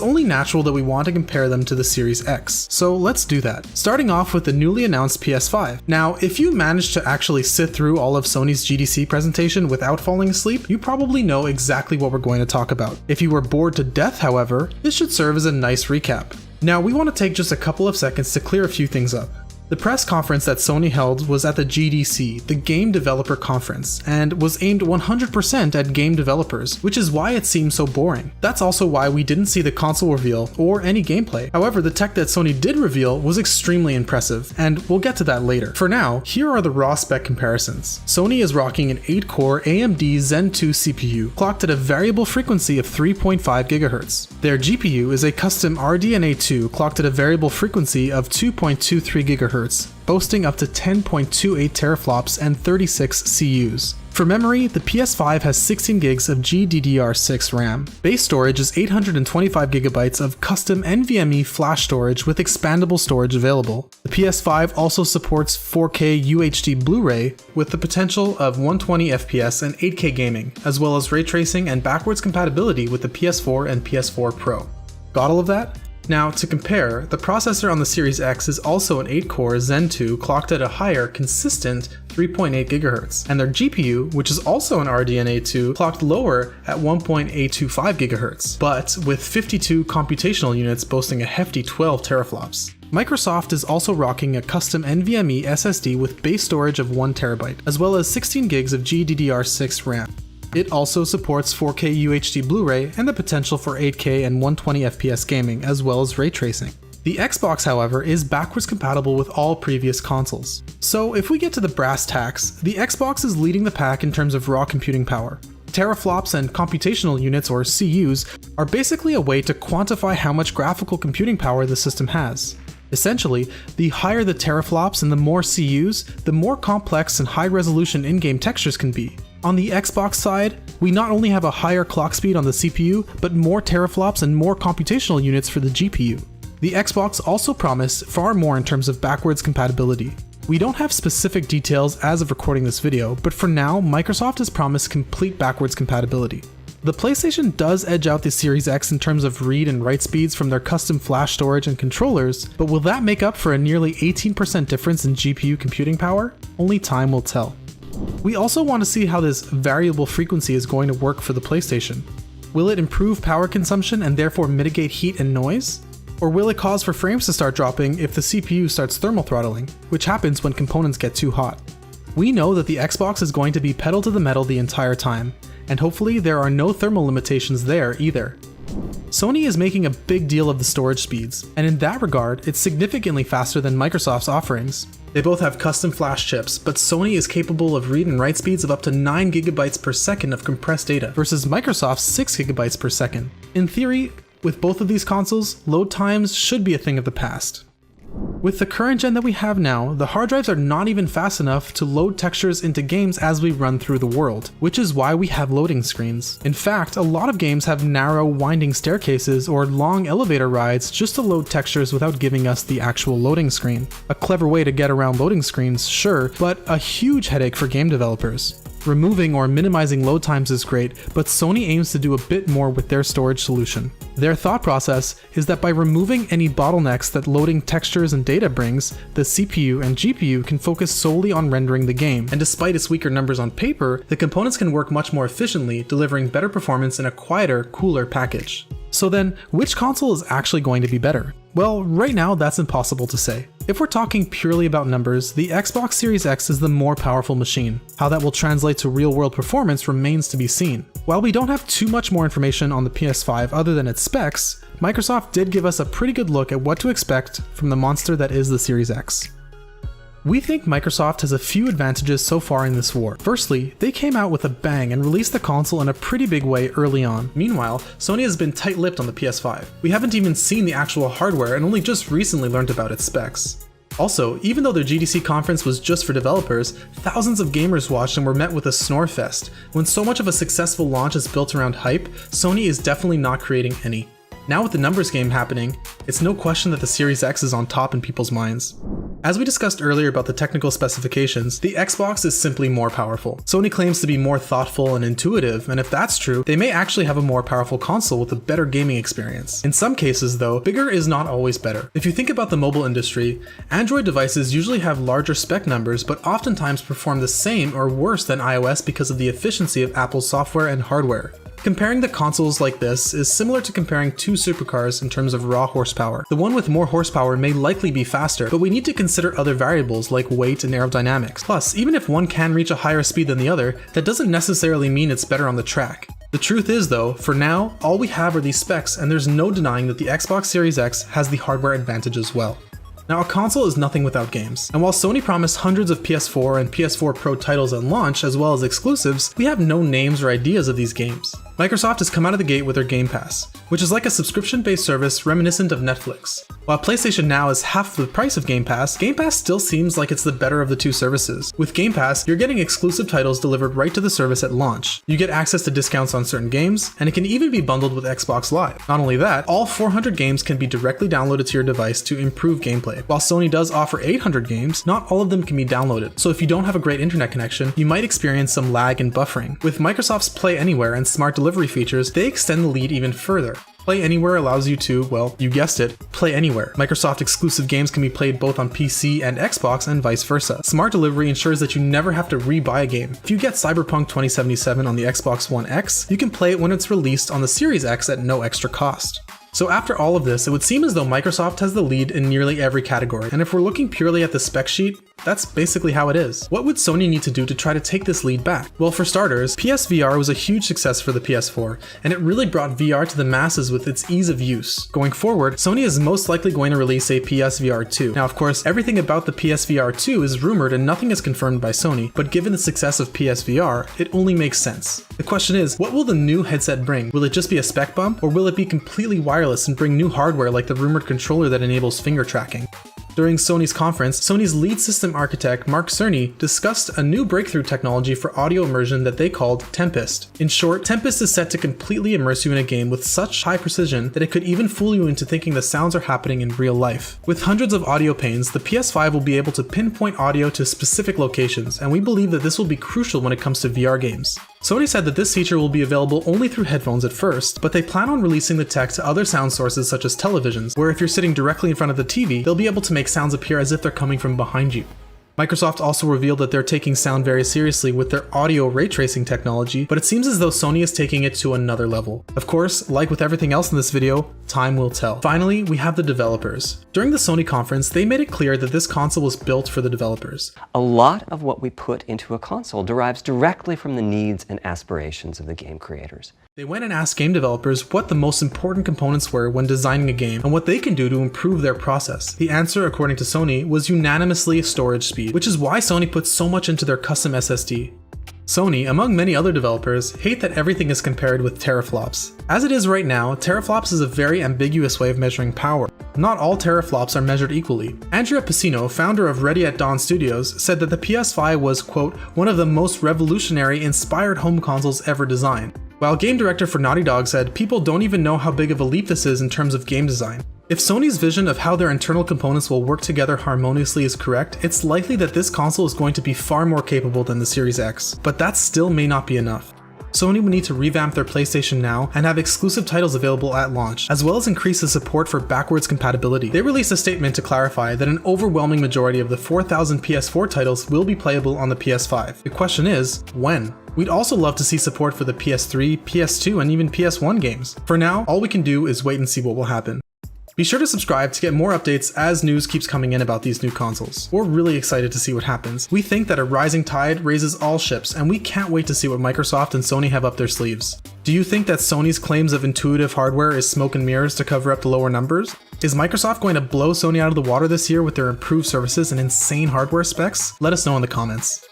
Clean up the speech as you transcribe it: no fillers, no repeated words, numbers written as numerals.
only natural that we want to compare them to the Series X. So let's do that. Starting off with the newly announced PS5. Now, if you managed to actually sit through all of Sony's GDC presentation without falling asleep, you probably know exactly what we're going to talk about. If you were bored to death, however, this should serve as a nice recap. Now, we want to take just a couple of seconds to clear a few things up. The press conference that Sony held was at the GDC, the Game Developer Conference, and was aimed 100% at game developers, which is why it seemed so boring. That's also why we didn't see the console reveal or any gameplay. However, the tech that Sony did reveal was extremely impressive, and we'll get to that later. For now, here are the raw spec comparisons. Sony is rocking an 8-core AMD Zen 2 CPU, clocked at a variable frequency of 3.5 GHz. Their GPU is a custom RDNA 2, clocked at a variable frequency of 2.23 GHz. Boasting up to 10.28 teraflops and 36 CUs. For memory, the PS5 has 16 gigs of GDDR6 RAM. Base storage is 825 gigabytes of custom NVMe flash storage with expandable storage available. The PS5 also supports 4K UHD Blu-ray with the potential of 120 FPS and 8K gaming, as well as ray tracing and backwards compatibility with the PS4 and PS4 Pro. Got all of that? Now, to compare, the processor on the Series X is also an 8-core Zen 2 clocked at a higher, consistent 3.8 GHz, and their GPU, which is also an RDNA 2, clocked lower at 1.825 GHz, but with 52 computational units boasting a hefty 12 teraflops. Microsoft is also rocking a custom NVMe SSD with base storage of 1 TB, as well as 16 gigs of GDDR6 RAM. It also supports 4K UHD Blu-ray and the potential for 8K and 120 FPS gaming, as well as ray tracing. The Xbox, however, is backwards compatible with all previous consoles. So if we get to the brass tacks, the Xbox is leading the pack in terms of raw computing power. Teraflops and computational units, or CUs, are basically a way to quantify how much graphical computing power the system has. Essentially, the higher the teraflops and the more CUs, the more complex and high-resolution in-game textures can be. On the Xbox side, we not only have a higher clock speed on the CPU, but more teraflops and more computational units for the GPU. The Xbox also promised far more in terms of backwards compatibility. We don't have specific details as of recording this video, but for now, Microsoft has promised complete backwards compatibility. The PlayStation does edge out the Series X in terms of read and write speeds from their custom flash storage and controllers, but will that make up for a nearly 18% difference in GPU computing power? Only time will tell. We also want to see how this variable frequency is going to work for the PlayStation. Will it improve power consumption and therefore mitigate heat and noise? Or will it cause for frames to start dropping if the CPU starts thermal throttling, which happens when components get too hot? We know that the Xbox is going to be pedal to the metal the entire time, and hopefully there are no thermal limitations there either. Sony is making a big deal of the storage speeds, and in that regard, it's significantly faster than Microsoft's offerings. They both have custom flash chips, but Sony is capable of read and write speeds of up to 9 GB per second of compressed data, versus Microsoft's 6 GB per second. In theory, with both of these consoles, load times should be a thing of the past. With the current gen that we have now, the hard drives are not even fast enough to load textures into games as we run through the world, which is why we have loading screens. In fact, a lot of games have narrow, winding staircases or long elevator rides just to load textures without giving us the actual loading screen. A clever way to get around loading screens, sure, but a huge headache for game developers. Removing or minimizing load times is great, but Sony aims to do a bit more with their storage solution. Their thought process is that by removing any bottlenecks that loading textures and data brings, the CPU and GPU can focus solely on rendering the game, and despite its weaker numbers on paper, the components can work much more efficiently, delivering better performance in a quieter, cooler package. So then, which console is actually going to be better? Well, right now that's impossible to say. If we're talking purely about numbers, the Xbox Series X is the more powerful machine. How that will translate to real-world performance remains to be seen. While we don't have too much more information on the PS5 other than its specs, Microsoft did give us a pretty good look at what to expect from the monster that is the Series X. We think Microsoft has a few advantages so far in this war. Firstly, they came out with a bang and released the console in a pretty big way early on. Meanwhile, Sony has been tight-lipped on the PS5. We haven't even seen the actual hardware and only just recently learned about its specs. Also, even though their GDC conference was just for developers, thousands of gamers watched and were met with a snore fest. When so much of a successful launch is built around hype, Sony is definitely not creating any. Now with the numbers game happening, it's no question that the Series X is on top in people's minds. As we discussed earlier about the technical specifications, the Xbox is simply more powerful. Sony claims to be more thoughtful and intuitive, and if that's true, they may actually have a more powerful console with a better gaming experience. In some cases though, bigger is not always better. If you think about the mobile industry, Android devices usually have larger spec numbers but oftentimes perform the same or worse than iOS because of the efficiency of Apple's software and hardware. Comparing the consoles like this is similar to comparing two supercars in terms of raw horsepower. The one with more horsepower may likely be faster, but we need to consider other variables like weight and aerodynamics. Plus, even if one can reach a higher speed than the other, that doesn't necessarily mean it's better on the track. The truth is though, for now, all we have are these specs, and there's no denying that the Xbox Series X has the hardware advantage as well. Now, a console is nothing without games, and while Sony promised hundreds of PS4 and PS4 Pro titles at launch as well as exclusives, we have no names or ideas of these games. Microsoft has come out of the gate with their Game Pass, which is like a subscription-based service reminiscent of Netflix. While PlayStation Now is half the price of Game Pass still seems like it's the better of the two services. With Game Pass, you're getting exclusive titles delivered right to the service at launch. You get access to discounts on certain games, and it can even be bundled with Xbox Live. Not only that, all 400 games can be directly downloaded to your device to improve gameplay. While Sony does offer 800 games, not all of them can be downloaded, so if you don't have a great internet connection, you might experience some lag and buffering. With Microsoft's Play Anywhere and smart delivery features, they extend the lead even further. Play Anywhere allows you to, well, you guessed it, play anywhere. Microsoft exclusive games can be played both on PC and Xbox and vice versa. Smart delivery ensures that you never have to re-buy a game. If you get Cyberpunk 2077 on the Xbox One X, you can play it when it's released on the Series X at no extra cost. So after all of this, it would seem as though Microsoft has the lead in nearly every category, and if we're looking purely at the spec sheet, that's basically how it is. What would Sony need to do to try to take this lead back? Well, for starters, PSVR was a huge success for the PS4, and it really brought VR to the masses with its ease of use. Going forward, Sony is most likely going to release a PSVR 2. Now, of course, everything about the PSVR 2 is rumored and nothing is confirmed by Sony, but given the success of PSVR, it only makes sense. The question is, what will the new headset bring? Will it just be a spec bump, or will it be completely wireless and bring new hardware like the rumored controller that enables finger tracking? During Sony's conference, Sony's lead system architect Mark Cerny discussed a new breakthrough technology for audio immersion that they called Tempest. In short, Tempest is set to completely immerse you in a game with such high precision that it could even fool you into thinking the sounds are happening in real life. With hundreds of audio panes, the PS5 will be able to pinpoint audio to specific locations, and we believe that this will be crucial when it comes to VR games. Sony said that this feature will be available only through headphones at first, but they plan on releasing the tech to other sound sources such as televisions, where if you're sitting directly in front of the TV, they'll be able to make sounds appear as if they're coming from behind you. Microsoft also revealed that they're taking sound very seriously with their audio ray tracing technology, but it seems as though Sony is taking it to another level. Of course, like with everything else in this video, time will tell. Finally, we have the developers. During the Sony conference, they made it clear that this console was built for the developers. A lot of what we put into a console derives directly from the needs and aspirations of the game creators. They went and asked game developers what the most important components were when designing a game and what they can do to improve their process. The answer, according to Sony, was unanimously storage speed, which is why Sony puts so much into their custom SSD. Sony, among many other developers, hate that everything is compared with teraflops. As it is right now, teraflops is a very ambiguous way of measuring power. Not all teraflops are measured equally. Andrea Piscino, founder of Ready at Dawn Studios, said that the PS5 was, quote, one of the most revolutionary, inspired home consoles ever designed. While game director for Naughty Dog said, people don't even know how big of a leap this is in terms of game design. If Sony's vision of how their internal components will work together harmoniously is correct, it's likely that this console is going to be far more capable than the Series X, but that still may not be enough. Sony would need to revamp their PlayStation Now and have exclusive titles available at launch, as well as increase the support for backwards compatibility. They released a statement to clarify that an overwhelming majority of the 4,000 PS4 titles will be playable on the PS5. The question is, when? We'd also love to see support for the PS3, PS2, and even PS1 games. For now, all we can do is wait and see what will happen. Be sure to subscribe to get more updates as news keeps coming in about these new consoles. We're really excited to see what happens. We think that a rising tide raises all ships, and we can't wait to see what Microsoft and Sony have up their sleeves. Do you think that Sony's claims of intuitive hardware is smoke and mirrors to cover up the lower numbers? Is Microsoft going to blow Sony out of the water this year with their improved services and insane hardware specs? Let us know in the comments.